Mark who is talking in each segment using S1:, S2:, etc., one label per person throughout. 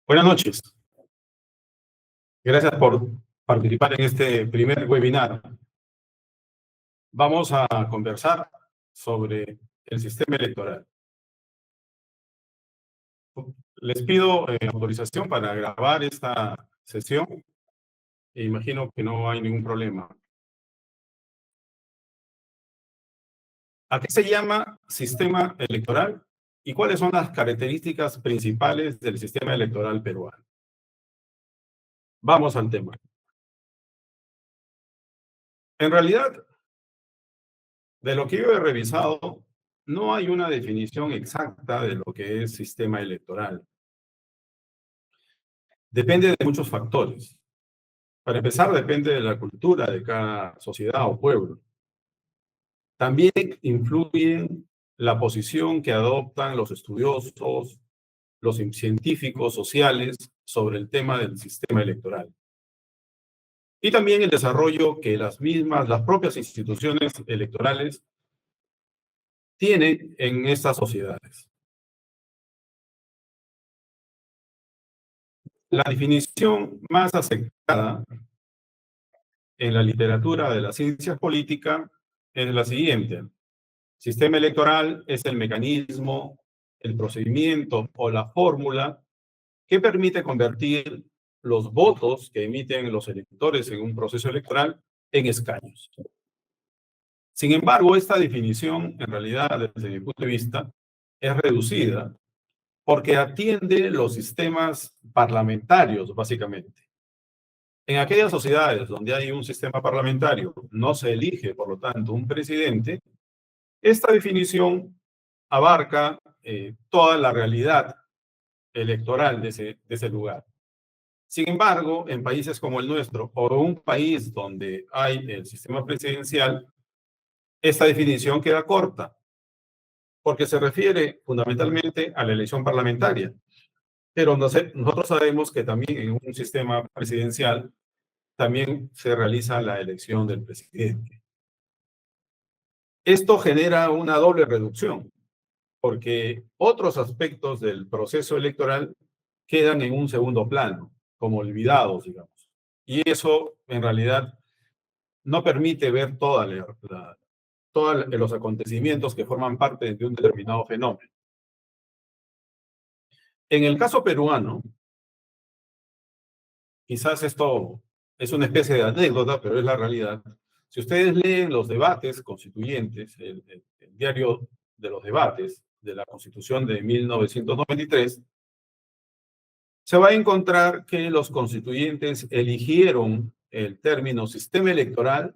S1: Buenas noches. Gracias por participar en este primer webinar. Vamos a conversar sobre el sistema electoral. Les pido autorización para grabar esta sesión e imagino que no hay ningún problema. ¿A qué se llama sistema electoral y cuáles son las características principales del sistema electoral peruano? Vamos al tema. En realidad, de lo que yo he revisado, no hay una definición exacta de lo que es sistema electoral. Depende de muchos factores. Para empezar, depende de la cultura de cada sociedad o pueblo. También influye la posición que adoptan los estudiosos, los científicos sociales sobre el tema del sistema electoral. Y también el desarrollo que las propias instituciones electorales tienen en estas sociedades. La definición más aceptada en la literatura de la ciencia política es la siguiente. Sistema electoral es el mecanismo, el procedimiento o la fórmula que permite convertir los votos que emiten los electores en un proceso electoral en escaños. Sin embargo, esta definición, en realidad, desde mi punto de vista, es reducida porque atiende los sistemas parlamentarios, básicamente. En aquellas sociedades donde hay un sistema parlamentario, no se elige, por lo tanto, un presidente. Esta definición abarca toda la realidad electoral de ese lugar. Sin embargo, en países como el nuestro o un país donde hay el sistema presidencial, esta definición queda corta porque se refiere fundamentalmente a la elección parlamentaria. Pero nosotros sabemos que también en un sistema presidencial también se realiza la elección del presidente. Esto genera una doble reducción, porque otros aspectos del proceso electoral quedan en un segundo plano, como olvidados, digamos. Y eso, en realidad, no permite ver todos los acontecimientos que forman parte de un determinado fenómeno. En el caso peruano, quizás esto es una especie de anécdota, pero es la realidad. Si ustedes leen los debates constituyentes, el diario de los debates de la Constitución de 1993, se va a encontrar que los constituyentes eligieron el término sistema electoral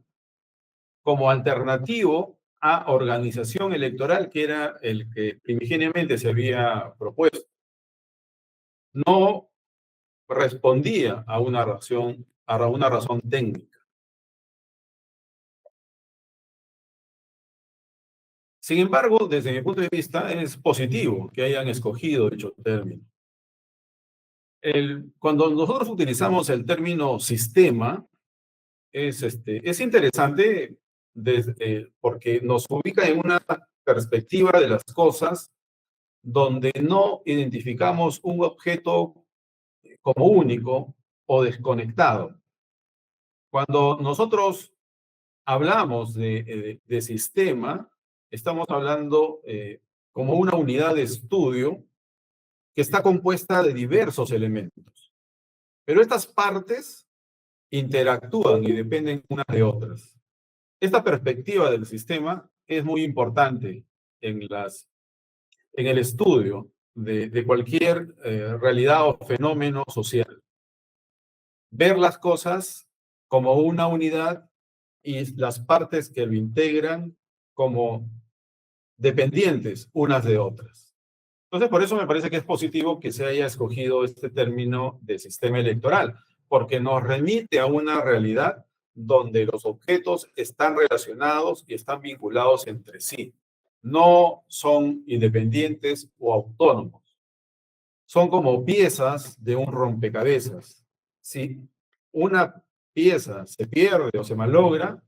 S1: como alternativo a organización electoral, que era el que primigeniamente se había propuesto. No respondía a una razón técnica. Sin embargo, desde mi punto de vista, es positivo que hayan escogido dicho término. Cuando nosotros utilizamos el término sistema, es interesante porque nos ubica en una perspectiva de las cosas donde no identificamos un objeto como único o desconectado. Cuando nosotros hablamos de sistema, estamos hablando como una unidad de estudio que está compuesta de diversos elementos. Pero estas partes interactúan y dependen unas de otras. Esta perspectiva del sistema es muy importante en el estudio de cualquier realidad o fenómeno social. Ver las cosas como una unidad y las partes que lo integran como dependientes unas de otras. Entonces, por eso me parece que es positivo que se haya escogido este término de sistema electoral, porque nos remite a una realidad donde los objetos están relacionados y están vinculados entre sí. No son independientes o autónomos. Son como piezas de un rompecabezas. Si una pieza se pierde o se malogra,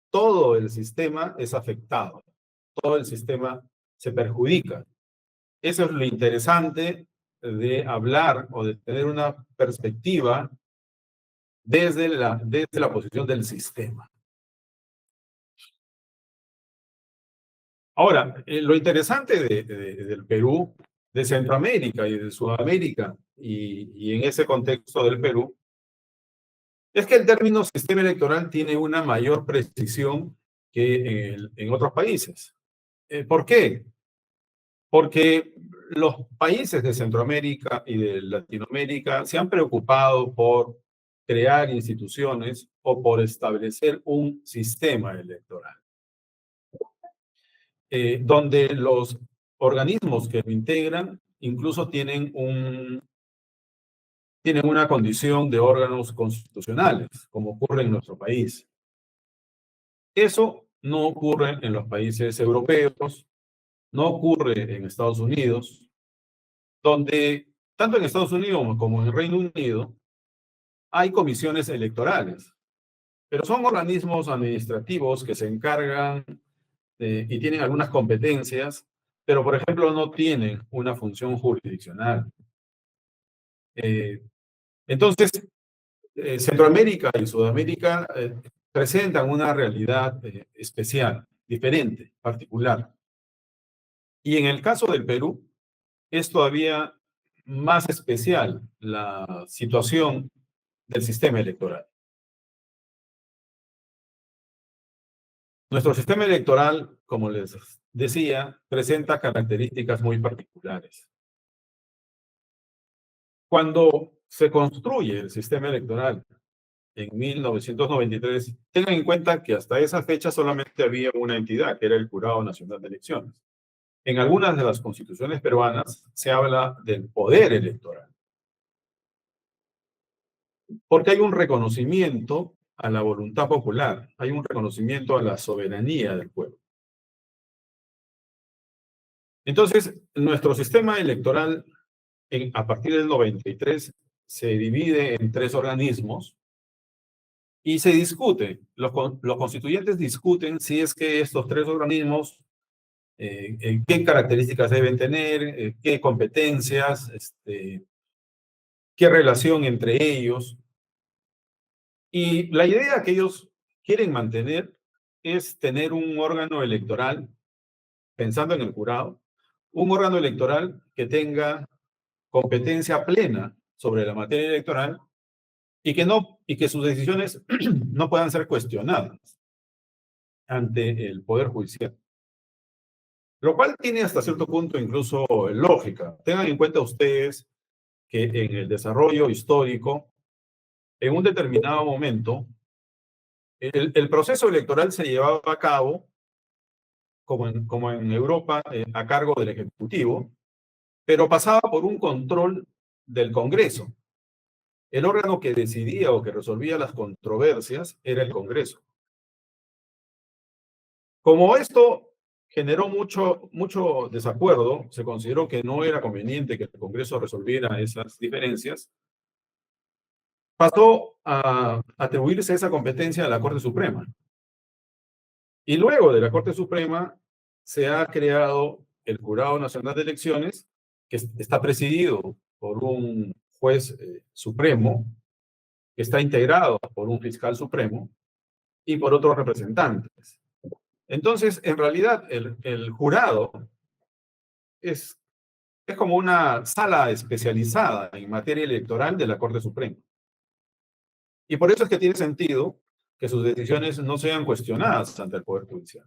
S1: todo el sistema es afectado. Todo el sistema se perjudica. Eso es lo interesante de hablar o de tener una perspectiva desde la posición del sistema. Ahora, lo interesante del Perú, de Centroamérica y de Sudamérica, y en ese contexto del Perú, es que el término sistema electoral tiene una mayor precisión que en otros países. ¿Por qué? Porque los países de Centroamérica y de Latinoamérica se han preocupado por crear instituciones o por establecer un sistema electoral, donde los organismos que lo integran incluso tienen una condición de órganos constitucionales, como ocurre en nuestro país. Eso no ocurre en los países europeos, no ocurre en Estados Unidos, donde tanto en Estados Unidos como en el Reino Unido hay comisiones electorales, pero son organismos administrativos que se encargan y tienen algunas competencias, pero por ejemplo no tienen una función jurisdiccional. Eh, entonces, Centroamérica y Sudamérica presentan una realidad especial, diferente, particular. Y en el caso del Perú, es todavía más especial la situación del sistema electoral. Nuestro sistema electoral, como les decía, presenta características muy particulares. Cuando se construye el sistema electoral en 1993, tengan en cuenta que hasta esa fecha solamente había una entidad, que era el Jurado Nacional de Elecciones. En algunas de las constituciones peruanas se habla del poder electoral, porque hay un reconocimiento a la voluntad popular, hay un reconocimiento a la soberanía del pueblo. Entonces, nuestro sistema electoral, a partir del 93, se divide en tres organismos y se discute, los constituyentes discuten si es que estos tres organismos, qué características deben tener, qué competencias, qué relación entre ellos. Y la idea que ellos quieren mantener es tener un órgano electoral, pensando en el jurado, un órgano electoral que tenga competencia plena sobre la materia electoral y que sus decisiones no puedan ser cuestionadas ante el Poder Judicial. Lo cual tiene hasta cierto punto incluso lógica. Tengan en cuenta ustedes que en el desarrollo histórico, en un determinado momento, el proceso electoral se llevaba a cabo, como en Europa, a cargo del Ejecutivo, pero pasaba por un control del Congreso. El órgano que decidía o que resolvía las controversias era el Congreso. Como esto generó mucho desacuerdo, se consideró que no era conveniente que el Congreso resolviera esas diferencias, pasó a atribuirse esa competencia a la Corte Suprema. Y luego de la Corte Suprema se ha creado el Jurado Nacional de Elecciones, que está presidido por un juez supremo, que está integrado por un fiscal supremo y por otros representantes. Entonces, en realidad, el jurado es, es como una sala especializada en materia electoral de la Corte Suprema. Y por eso es que tiene sentido que sus decisiones no sean cuestionadas ante el Poder Judicial.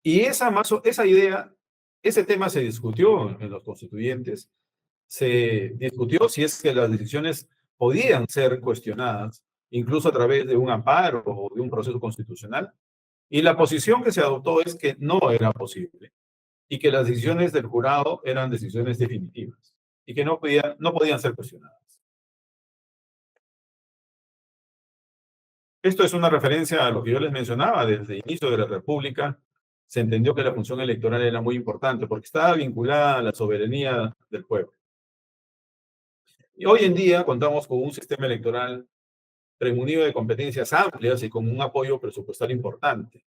S1: Y esa idea, ese tema se discutió en los constituyentes, se discutió si es que las decisiones podían ser cuestionadas, incluso a través de un amparo o de un proceso constitucional, y la posición que se adoptó es que no era posible y que las decisiones del jurado eran decisiones definitivas y que no podían ser cuestionadas. Esto es una referencia a lo que yo les mencionaba desde el inicio de la República. Se entendió que la función electoral era muy importante porque estaba vinculada a la soberanía del pueblo. Y hoy en día contamos con un sistema electoral premunido de competencias amplias y con un apoyo presupuestal importante.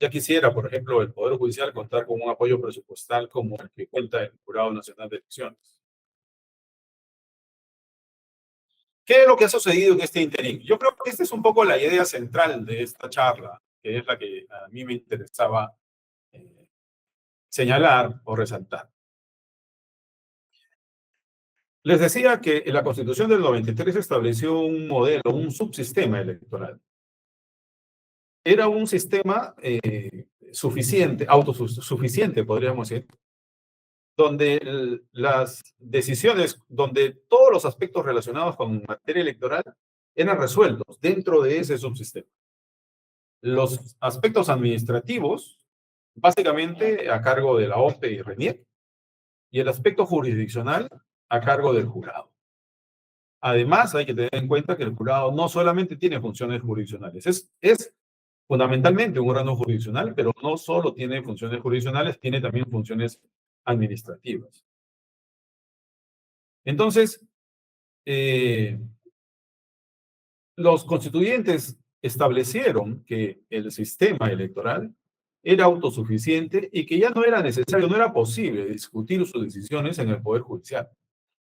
S1: Ya quisiera, por ejemplo, el Poder Judicial contar con un apoyo presupuestal como el que cuenta el Jurado Nacional de Elecciones. ¿Qué es lo que ha sucedido en este interín? Yo creo que esta es un poco la idea central de esta charla, que es la que a mí me interesaba eh, señalar o resaltar. Les decía que la Constitución del 93 estableció un modelo, un subsistema electoral. Era un sistema suficiente, autosuficiente, podríamos decir, donde las decisiones, donde todos los aspectos relacionados con materia electoral eran resueltos dentro de ese subsistema. Los aspectos administrativos, básicamente a cargo de la OMPE y RENIEC, y el aspecto jurisdiccional a cargo del jurado. Además, hay que tener en cuenta que el jurado no solamente tiene funciones jurisdiccionales, es fundamentalmente un órgano jurisdiccional, pero no solo tiene funciones jurisdiccionales, tiene también funciones administrativas. Entonces, los constituyentes establecieron que el sistema electoral era autosuficiente y que ya no era necesario, no era posible discutir sus decisiones en el Poder Judicial.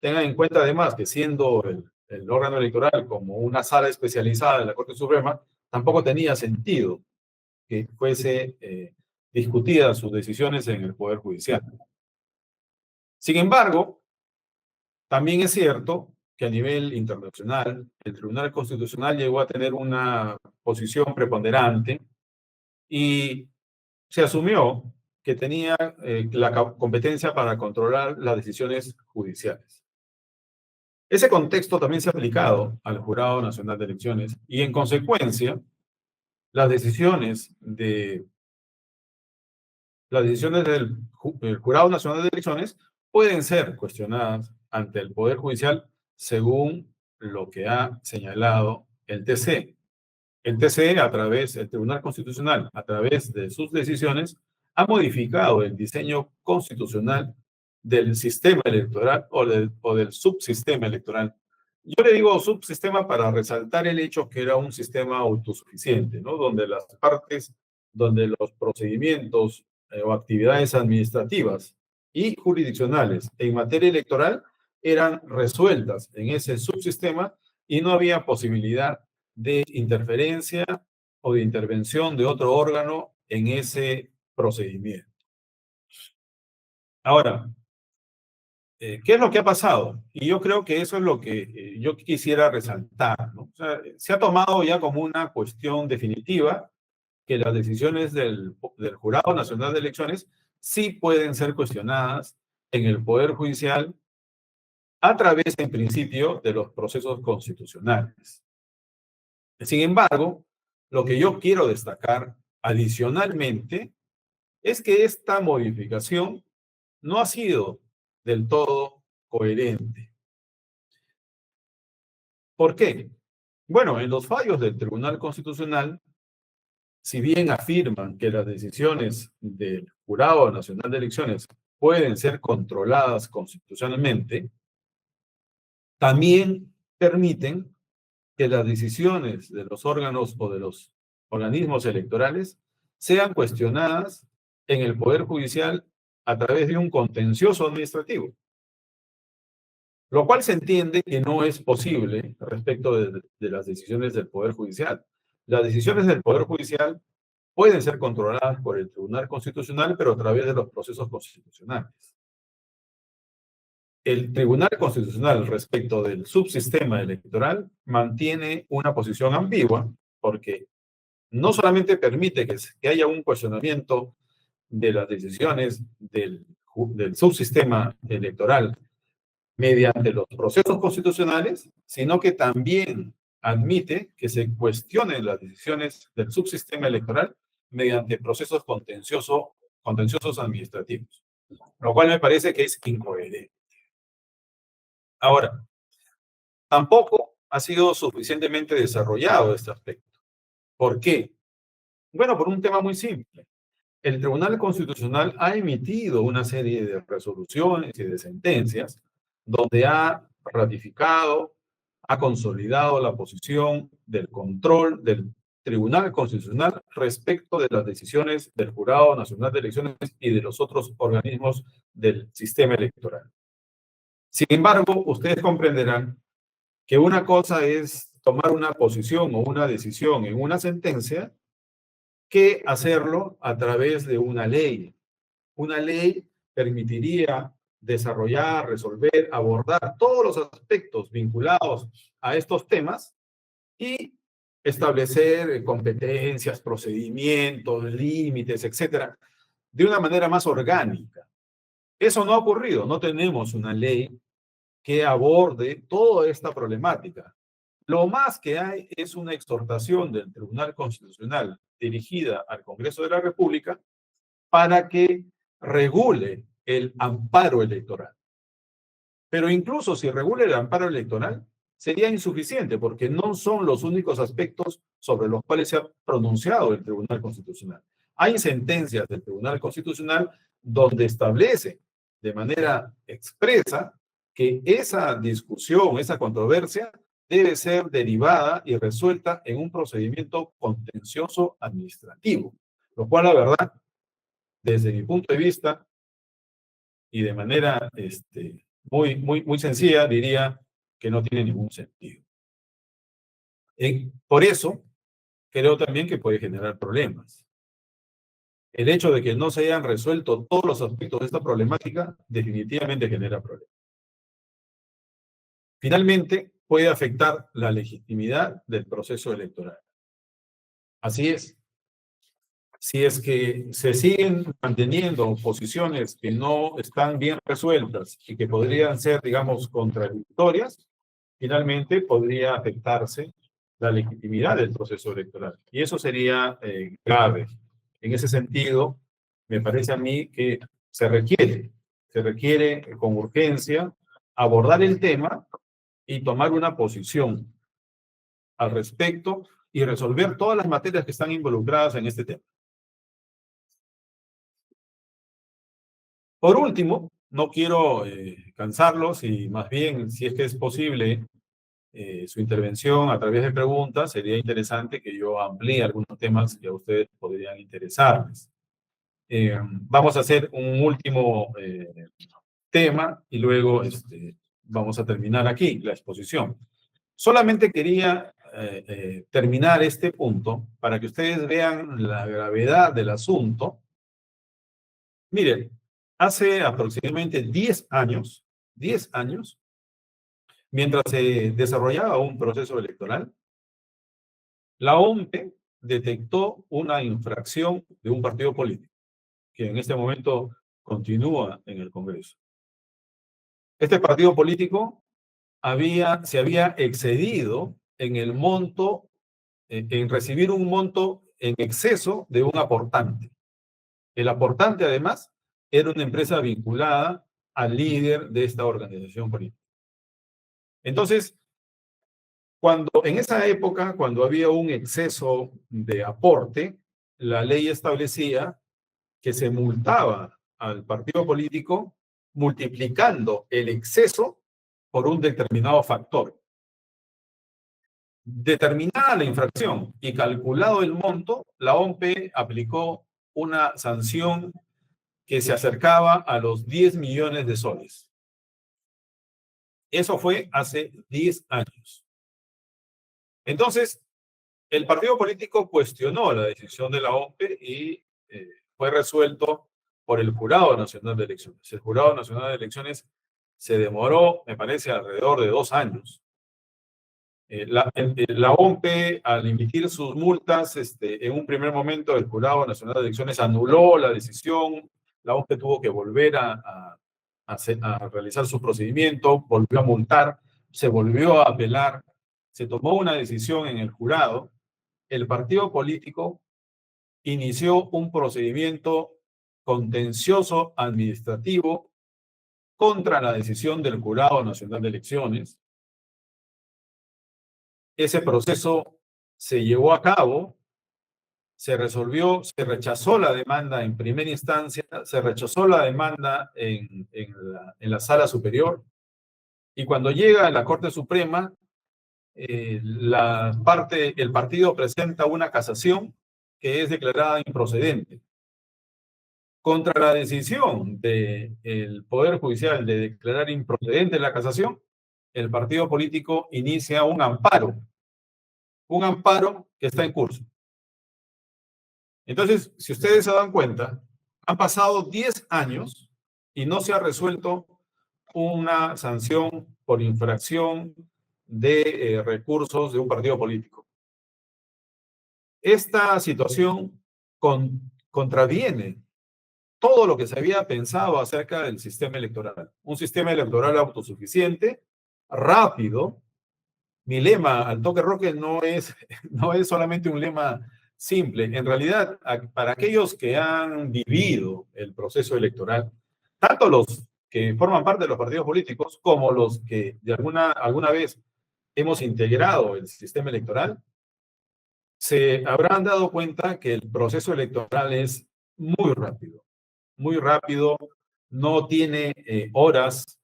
S1: Tengan en cuenta además que siendo el órgano electoral como una sala especializada de la Corte Suprema, tampoco tenía sentido que fuese discutidas sus decisiones en el Poder Judicial. Sin embargo, también es cierto que a nivel internacional, el Tribunal Constitucional llegó a tener una posición preponderante y se asumió que tenía la competencia para controlar las decisiones judiciales. Ese contexto también se ha aplicado al Jurado Nacional de Elecciones y, en consecuencia, las decisiones de las decisiones del Jurado Nacional de Elecciones pueden ser cuestionadas ante el Poder Judicial según lo que ha señalado el TC. El TC, el Tribunal Constitucional, a través de sus decisiones, ha modificado el diseño constitucional del sistema electoral o del subsistema electoral. Yo le digo subsistema para resaltar el hecho que era un sistema autosuficiente, ¿no? Donde las partes, donde los procedimientos o actividades administrativas y jurisdiccionales en materia electoral eran resueltas en ese subsistema y no había posibilidad de interferencia o de intervención de otro órgano en ese procedimiento. Ahora, ¿qué es lo que ha pasado? Y yo creo que eso es lo que yo quisiera resaltar, ¿no? O sea, se ha tomado ya como una cuestión definitiva que las decisiones del Jurado Nacional de Elecciones sí pueden ser cuestionadas en el Poder Judicial a través, en principio, de los procesos constitucionales. Sin embargo, lo que yo quiero destacar adicionalmente es que esta modificación no ha sido del todo coherente. ¿Por qué? Bueno, en los fallos del Tribunal Constitucional, si bien afirman que las decisiones del Jurado Nacional de Elecciones pueden ser controladas constitucionalmente, también permiten que las decisiones de los órganos o de los organismos electorales sean cuestionadas en el Poder Judicial a través de un contencioso administrativo, lo cual se entiende que no es posible respecto de las decisiones del Poder Judicial. Las decisiones del Poder Judicial pueden ser controladas por el Tribunal Constitucional, pero a través de los procesos constitucionales. El Tribunal Constitucional respecto del subsistema electoral mantiene una posición ambigua porque no solamente permite que haya un cuestionamiento de las decisiones del subsistema electoral mediante los procesos constitucionales, sino que también admite que se cuestionen las decisiones del subsistema electoral mediante procesos contenciosos administrativos, lo cual me parece que es incoherente. Ahora, tampoco ha sido suficientemente desarrollado este aspecto. ¿Por qué? Bueno, por un tema muy simple. El Tribunal Constitucional ha emitido una serie de resoluciones y de sentencias donde ha ratificado, ha consolidado la posición del control Tribunal Constitucional respecto de las decisiones del Jurado Nacional de Elecciones y de los otros organismos del sistema electoral. Sin embargo, ustedes comprenderán que una cosa es tomar una posición o una decisión en una sentencia que hacerlo a través de una ley. Una ley permitiría desarrollar, resolver, abordar todos los aspectos vinculados a estos temas y establecer competencias, procedimientos, límites, etcétera, de una manera más orgánica. Eso no ha ocurrido. No tenemos una ley que aborde toda esta problemática. Lo más que hay es una exhortación del Tribunal Constitucional dirigida al Congreso de la República para que regule el amparo electoral. Pero incluso si regula el amparo electoral, sería insuficiente porque no son los únicos aspectos sobre los cuales se ha pronunciado el Tribunal Constitucional. Hay sentencias del Tribunal Constitucional donde establece de manera expresa que esa discusión, esa controversia, debe ser derivada y resuelta en un procedimiento contencioso administrativo, lo cual, la verdad, desde mi punto de vista y de manera muy sencilla, diría que no tiene ningún sentido. Por eso, creo también que puede generar problemas. El hecho de que no se hayan resuelto todos los aspectos de esta problemática definitivamente genera problemas. Finalmente, puede afectar la legitimidad del proceso electoral. Así es. Si es que se siguen manteniendo posiciones que no están bien resueltas y que podrían ser, digamos, contradictorias, finalmente podría afectarse la legitimidad del proceso electoral. Y eso sería grave. En ese sentido, me parece a mí que se requiere con urgencia abordar el tema y tomar una posición al respecto y resolver todas las materias que están involucradas en este tema. Por último, no quiero cansarlos y más bien, si es que es posible, su intervención a través de preguntas, sería interesante que yo amplíe algunos temas que a ustedes podrían interesarles. Vamos a hacer un último tema y luego vamos a terminar aquí la exposición. Solamente quería terminar este punto para que ustedes vean la gravedad del asunto. Miren, hace aproximadamente 10 años, mientras se desarrollaba un proceso electoral, la OMP detectó una infracción de un partido político que en este momento continúa en el Congreso. Este partido político se había excedido en el monto, en recibir un monto en exceso de un aportante. El aportante, además, era una empresa vinculada al líder de esta organización política. Entonces, en esa época, cuando había un exceso de aporte, la ley establecía que se multaba al partido político multiplicando el exceso por un determinado factor. Determinada la infracción y calculado el monto, la OMP aplicó una sanción que se acercaba a los 10 millones de soles. Eso fue hace 10 años. Entonces, el partido político cuestionó la decisión de la OMP y fue resuelto por el Jurado Nacional de Elecciones. El Jurado Nacional de Elecciones se demoró, me parece, alrededor de 2 años. La OMP, al emitir sus multas, en un primer momento el Jurado Nacional de Elecciones anuló la decisión. La OMP tuvo que volver a realizar su procedimiento, volvió a multar, se volvió a apelar, se tomó una decisión en el jurado. El partido político inició un procedimiento contencioso administrativo contra la decisión del Jurado Nacional de Elecciones. Ese proceso se llevó a cabo, se resolvió, se rechazó la demanda en primera instancia, se rechazó la demanda en la Sala Superior, y cuando llega a la Corte Suprema, el partido presenta una casación que es declarada improcedente. Contra la decisión del Poder Judicial de declarar improcedente la casación, el partido político inicia un amparo que está en curso. Entonces, si ustedes se dan cuenta, han pasado 10 años y no se ha resuelto una sanción por infracción de recursos de un partido político. Esta situación contraviene todo lo que se había pensado acerca del sistema electoral. Un sistema electoral autosuficiente, rápido. Mi lema, al toque roque, no es solamente un lema simple. En realidad, para aquellos que han vivido el proceso electoral, tanto los que forman parte de los partidos políticos como los que de alguna vez hemos integrado el sistema electoral, se habrán dado cuenta que el proceso electoral es muy rápido, no tiene horas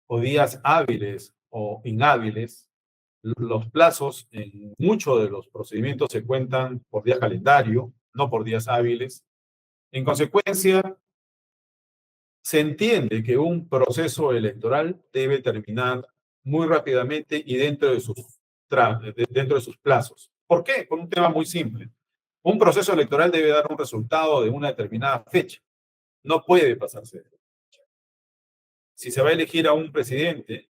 S1: o días hábiles o inhábiles. Los plazos en muchos de los procedimientos se cuentan por día calendario, no por días hábiles. En consecuencia, se entiende que un proceso electoral debe terminar muy rápidamente y dentro de sus plazos. ¿Por qué? Por un tema muy simple. Un proceso electoral debe dar un resultado de una determinada fecha. No puede pasarse. Si se va a elegir a un presidente,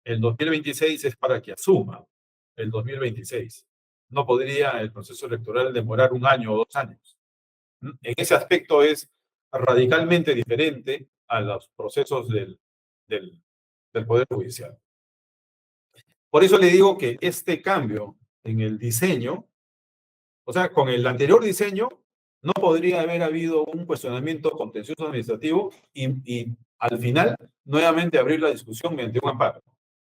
S1: el 2026 es para que asuma el 2026. No podría el proceso electoral demorar un año o 2 años. En ese aspecto es radicalmente diferente a los procesos del, del Poder Judicial. Por eso le digo que este cambio en el diseño, o sea, con el anterior diseño, no podría haber habido un cuestionamiento contencioso administrativo y al final nuevamente abrir la discusión mediante un amparo.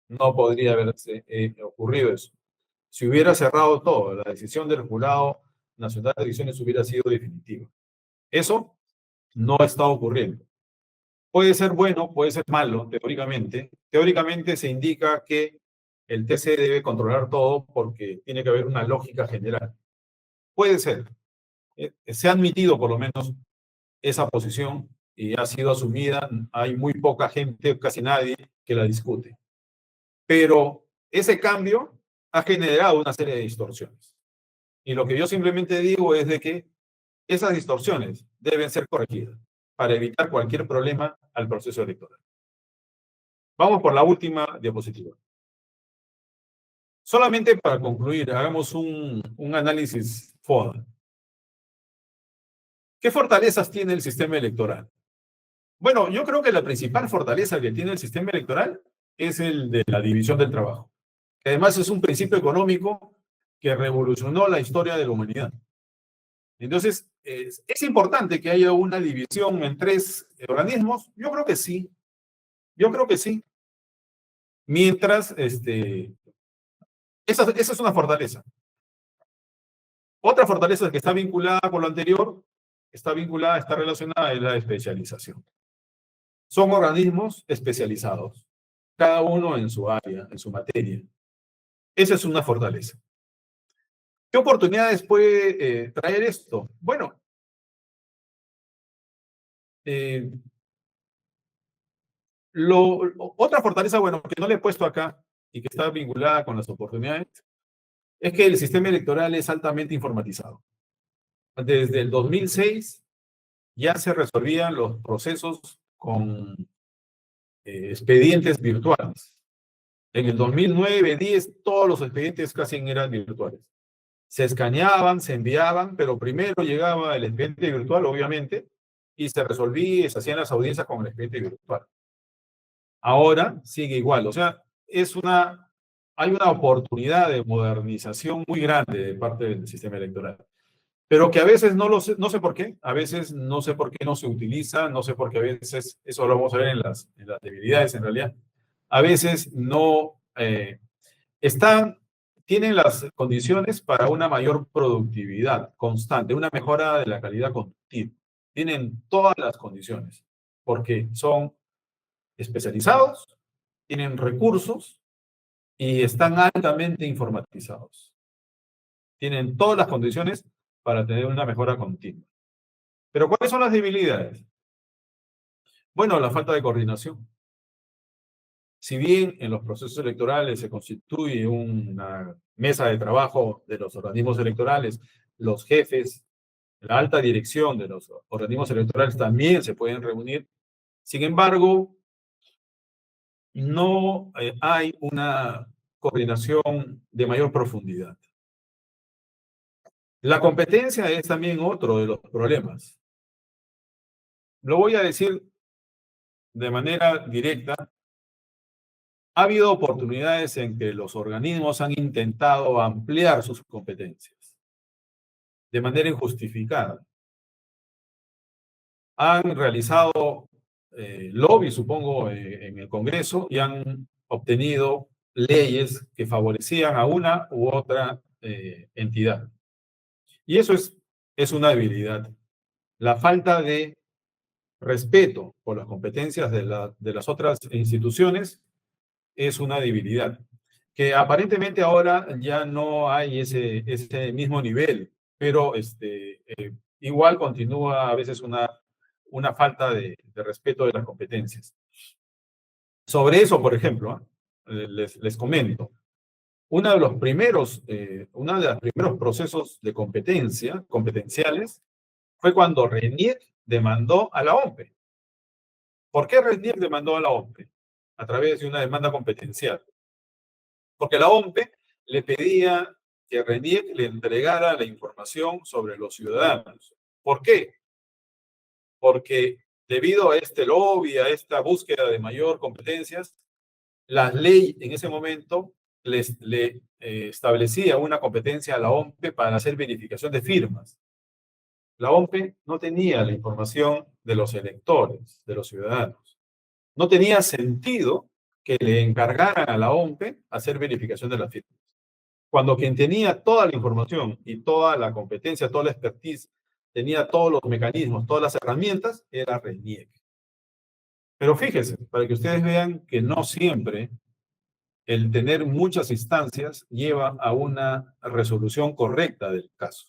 S1: No podría haberse ocurrido eso. Si hubiera cerrado todo, la decisión del Jurado Nacional de Elecciones hubiera sido definitiva. Eso no está ocurriendo. Puede ser bueno, puede ser malo, teóricamente. Teóricamente se indica que el TC debe controlar todo porque tiene que haber una lógica general. Puede ser. Se ha admitido por lo menos esa posición y ha sido asumida. Hay muy poca gente, casi nadie, que la discute. Pero ese cambio ha generado una serie de distorsiones. Y lo que yo simplemente digo es de que esas distorsiones deben ser corregidas para evitar cualquier problema al proceso electoral. Vamos por la última diapositiva. Solamente para concluir, hagamos un análisis FODA. ¿Qué fortalezas tiene el sistema electoral? Bueno, yo creo que la principal fortaleza que tiene el sistema electoral es el de la división del trabajo, que además es un principio económico que revolucionó la historia de la humanidad. Entonces, ¿es importante que haya una división en 3 organismos? Yo creo que sí. Yo creo que sí. Mientras, esa es una fortaleza. Otra fortaleza que está vinculada con lo anterior, está relacionada a la especialización. Son organismos especializados, cada uno en su área, en su materia. Esa es una fortaleza. ¿Qué oportunidades puede traer esto? Bueno, otra fortaleza, bueno, que no le he puesto acá y que está vinculada con las oportunidades, es que el sistema electoral es altamente informatizado. Desde el 2006 ya se resolvían los procesos con expedientes virtuales. En el 2009, 10, todos los expedientes casi eran virtuales. Se escaneaban, se enviaban, pero primero llegaba el expediente virtual, obviamente, y se resolvía y se hacían las audiencias con el expediente virtual. Ahora sigue igual, o sea, hay una oportunidad de modernización muy grande de parte del sistema electoral, pero que a veces no sé por qué, a veces no sé por qué no se utiliza, no sé por qué a veces, eso lo vamos a ver en las debilidades en realidad, a veces no tienen las condiciones para una mayor productividad constante, una mejora de la calidad continua. Tienen todas las condiciones, porque son especializados, tienen recursos y están altamente informatizados. Tienen todas las condiciones para tener una mejora continua. Pero ¿cuáles son las debilidades? Bueno, la falta de coordinación. Si bien en los procesos electorales se constituye una mesa de trabajo de los organismos electorales, los jefes, la alta dirección de los organismos electorales también se pueden reunir. Sin embargo, no hay una coordinación de mayor profundidad. La competencia es también otro de los problemas. Lo voy a decir de manera directa. Ha habido oportunidades en que los organismos han intentado ampliar sus competencias de manera injustificada. Han realizado lobby, supongo, en el Congreso y han obtenido leyes que favorecían a una u otra entidad. Y eso es una debilidad. La falta de respeto por las competencias de las otras instituciones es una debilidad, que aparentemente ahora ya no hay ese mismo nivel, pero igual continúa a veces una falta de respeto de las competencias. Sobre eso, por ejemplo, les comento, uno de los primeros procesos de competenciales, fue cuando RENIEC demandó a la OMPE. ¿Por qué RENIEC demandó a la OMPE? A través de una demanda competencial. Porque la OMPE le pedía que RENIEC le entregara la información sobre los ciudadanos. ¿Por qué? Porque debido a este lobby, a esta búsqueda de mayor competencias, la ley en ese momento le establecía una competencia a la OMPE para hacer verificación de firmas. La OMPE no tenía la información de los electores, de los ciudadanos. No tenía sentido que le encargaran a la OMPE hacer verificación de las firmas. Cuando quien tenía toda la información y toda la competencia, toda la expertise, tenía todos los mecanismos, todas las herramientas, era RENIEC. Pero fíjense, para que ustedes vean que no siempre el tener muchas instancias lleva a una resolución correcta del caso.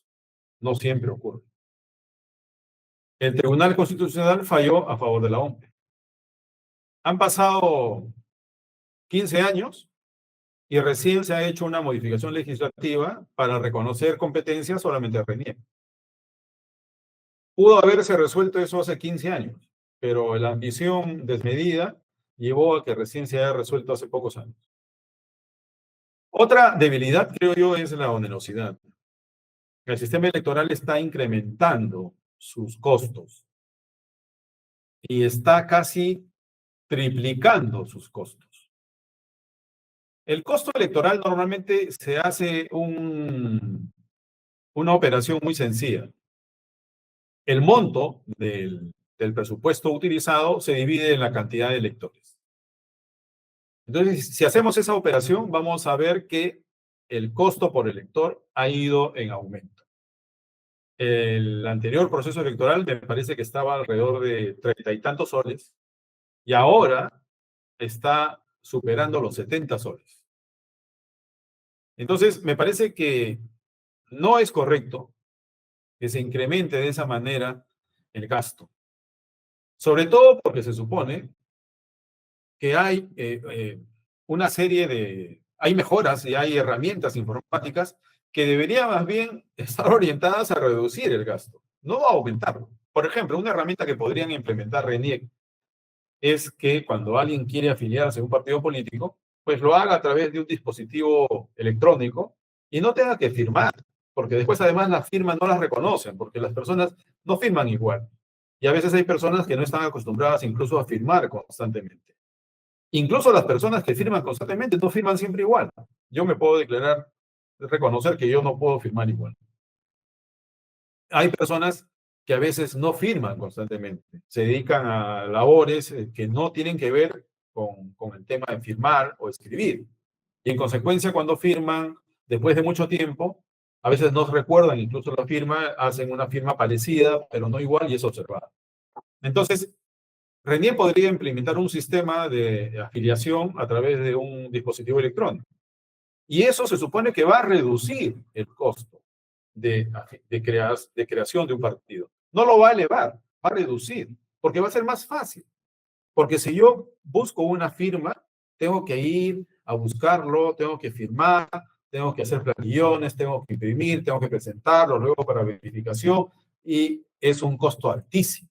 S1: No siempre ocurre. El Tribunal Constitucional falló a favor de la OMPE. Han pasado 15 años y recién se ha hecho una modificación legislativa para reconocer competencias solamente a RENIEC. Pudo haberse resuelto eso hace 15 años, pero la ambición desmedida llevó a que recién se haya resuelto hace pocos años. Otra debilidad, creo yo, es la onerosidad. El sistema electoral está incrementando sus costos y está casi triplicando sus costos. El costo electoral normalmente se hace una operación muy sencilla. El monto del presupuesto utilizado se divide en la cantidad de electores. Entonces, si hacemos esa operación, vamos a ver que el costo por elector ha ido en aumento. El anterior proceso electoral me parece que estaba alrededor de 30 y tantos soles y ahora está superando los 70 soles. Entonces, me parece que no es correcto que se incremente de esa manera el gasto. Sobre todo porque se supone que hay una serie hay mejoras y hay herramientas informáticas que deberían más bien estar orientadas a reducir el gasto, no a aumentarlo. Por ejemplo, una herramienta que podrían implementar RENIEC es que cuando alguien quiere afiliarse a un partido político, pues lo haga a través de un dispositivo electrónico y no tenga que firmar, porque después además las firmas no las reconocen, porque las personas no firman igual. Y a veces hay personas que no están acostumbradas incluso a firmar constantemente. Incluso las personas que firman constantemente no firman siempre igual. Yo me puedo reconocer que yo no puedo firmar igual. Hay personas que a veces no firman constantemente, se dedican a labores que no tienen que ver con el tema de firmar o escribir. Y en consecuencia, cuando firman, después de mucho tiempo, a veces no recuerdan incluso la firma, hacen una firma parecida, pero no igual y es observada. Entonces, RENIEC podría implementar un sistema de afiliación a través de un dispositivo electrónico. Y eso se supone que va a reducir el costo de creación de un partido. No lo va a elevar, va a reducir, porque va a ser más fácil. Porque si yo busco una firma, tengo que ir a buscarlo, tengo que firmar, tengo que hacer planillones, tengo que imprimir, tengo que presentarlo luego para verificación y es un costo altísimo.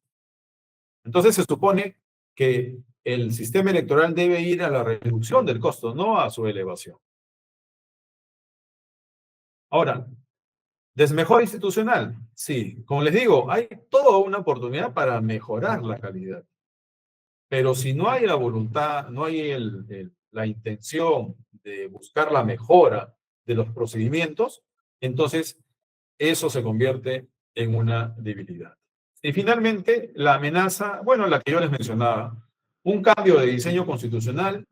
S1: Entonces se supone que el sistema electoral debe ir a la reducción del costo, no a su elevación. Ahora, ¿desmejora institucional? Sí, como les digo, hay toda una oportunidad para mejorar la calidad. Pero si no hay la voluntad, no hay la intención de buscar la mejora de los procedimientos, entonces eso se convierte en una debilidad. Y finalmente, la amenaza, bueno, la que yo les mencionaba, un cambio de diseño constitucional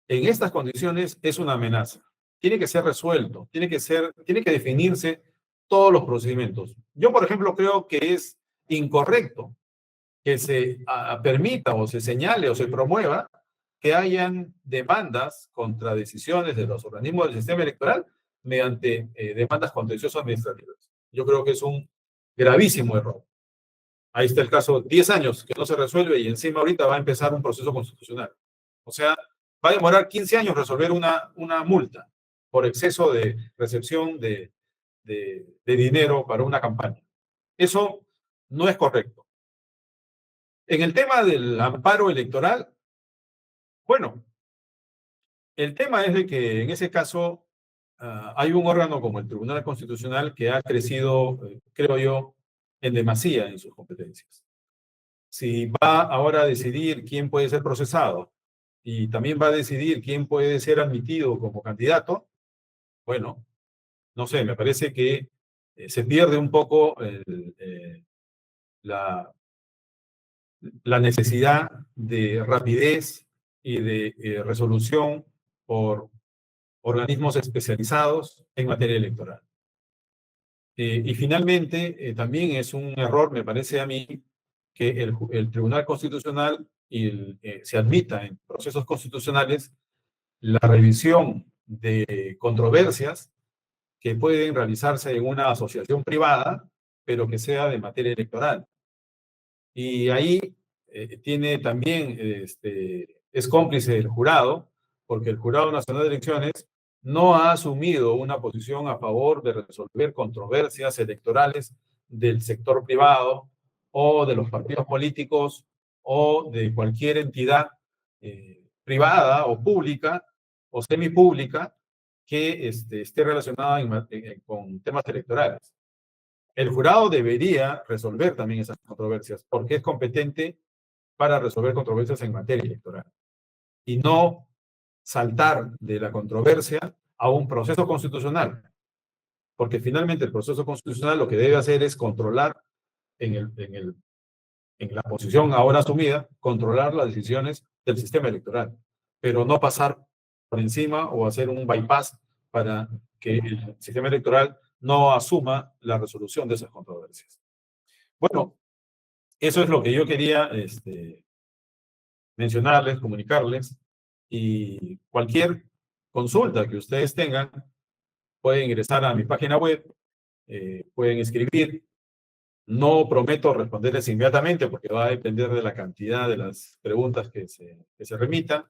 S1: en estas condiciones es una amenaza. Tiene que ser resuelto, tiene que definirse todos los procedimientos. Yo, por ejemplo, creo que es incorrecto que se permita o se señale o se promueva que hayan demandas contra decisiones de los organismos del sistema electoral mediante demandas contenciosas administrativas. Yo creo que es un gravísimo error. Ahí está el caso, 10 años que no se resuelve y encima ahorita va a empezar un proceso constitucional. O sea, va a demorar 15 años resolver una multa por exceso de recepción de dinero para una campaña. Eso no es correcto. En el tema del amparo electoral, bueno, el tema es de que en ese caso hay un órgano como el Tribunal Constitucional que ha crecido, creo yo, en demasía en sus competencias. Si va ahora a decidir quién puede ser procesado y también va a decidir quién puede ser admitido como candidato, bueno, no sé, me parece que se pierde un poco la, la necesidad de rapidez y de resolución por organismos especializados en materia electoral. Y finalmente, también es un error, me parece a mí, que el Tribunal Constitucional se admita en procesos constitucionales la revisión de controversias que pueden realizarse en una asociación privada, pero que sea de materia electoral. Y ahí tiene también, es cómplice del jurado, porque el Jurado Nacional de Elecciones no ha asumido una posición a favor de resolver controversias electorales del sector privado o de los partidos políticos o de cualquier entidad privada o pública o semipública que esté relacionada con temas electorales. El jurado debería resolver también esas controversias, porque es competente para resolver controversias en materia electoral. Y no saltar de la controversia a un proceso constitucional, porque finalmente el proceso constitucional lo que debe hacer es controlar en la posición ahora asumida, controlar las decisiones del sistema electoral, pero no pasar por encima o hacer un bypass para que el sistema electoral no asuma la resolución de esas controversias. Bueno, eso es lo que yo quería mencionarles, comunicarles, y cualquier consulta que ustedes tengan, pueden ingresar a mi página web, pueden escribir. No prometo responderles inmediatamente porque va a depender de la cantidad de las preguntas que se remitan.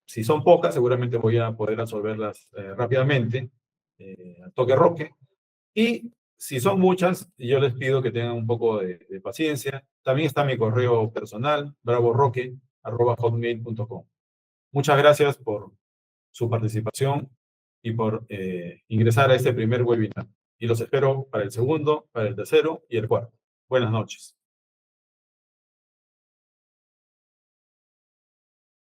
S1: Si son pocas, seguramente voy a poder resolverlas rápidamente, a toque roque. Y si son muchas, yo les pido que tengan un poco de paciencia. También está mi correo personal, bravoroque@hotmail.com. Muchas gracias por su participación y por ingresar a este primer webinar. Y los espero para el segundo, para el tercero y el cuarto. Buenas noches.